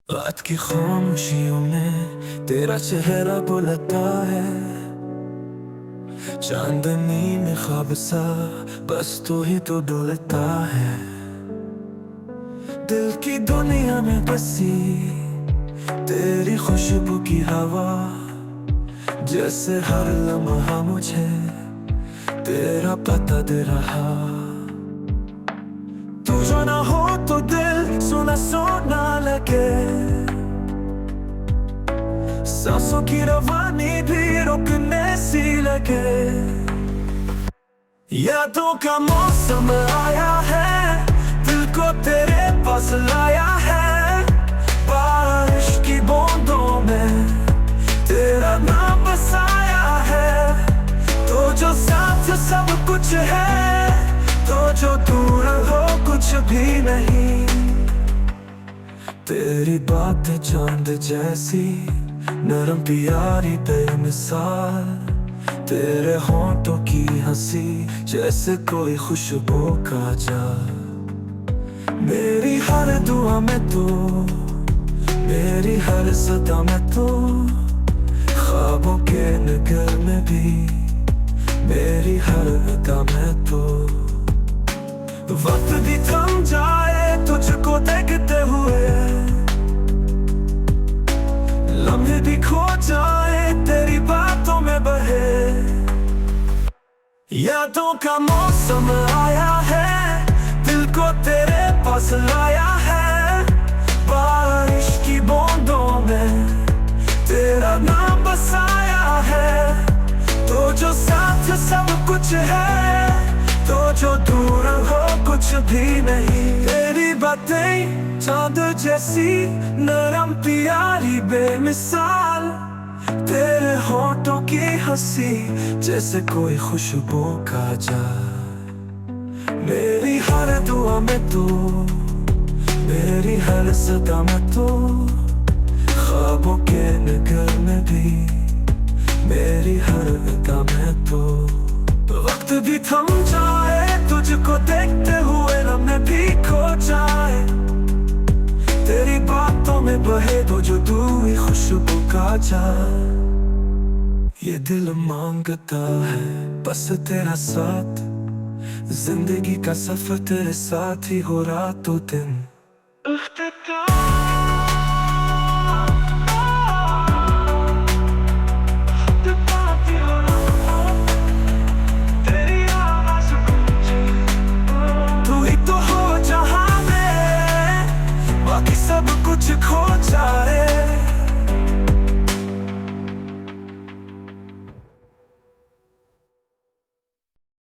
रात की खामोशियों में तेरा चेहरा बुलता है। चांदनी में ख्वाब सा बस तू ही तो डुलता है। दिल की दुनिया में बसी तेरी खुशबू की हवा, जैसे हर लम्हा मुझे तेरा पता दे रहा। तू जो ना हो तो दिल सुना सुना लगे, सांसों की रवानी भी रुकने सी लगे। यादों का मौसम आया है, दिल को तेरे पास लाया है। बारिश की बूंदों में तेरा नाम बसाया है। तो जो साथ सब कुछ है, तो जो दूर हो कुछ भी नहीं। तेरी बातें चांद जैसी नरम प्यारी बेमिसाल, तेरे होंठों की हंसी जैसे कोई खुशबू का जाल। मेरी हर दुआ में तो, मेरी हर सदा में तो, ख्वाबों के नगर में भी मेरी हर अदा में तो। वक्त भी थम जाए तुझको देखते हुए, लम्हे भी खो जाए तेरी बातों में बहे। यादों का मौसम आया है, दिल को तेरे पास लाया है। बारिश की बूंदों में तेरा नाम बसाया है। तो जो साथ सब कुछ है, तो जो दूर हो कुछ भी नहीं। तेरी बातें चांद जैसी नरम प्यारी बेमिसाल, तेरे होंठों की हंसी जैसे कोई खुशबू का जाल। मेरी हर दुआ में तो, मेरी हर सदा में तो, ख्वाबों के नगर में भी मेरी हर अदा में तो। वक्त भी थम जाए तुझको देखते हुए, लम्हे भी खो जाए तेरी बातों में बहे तो जो दूरी खुशबू का जाल। ये दिल मांगता है बस तेरा साथ, जिंदगी का सफर तेरे साथ ही हो रातों दिन।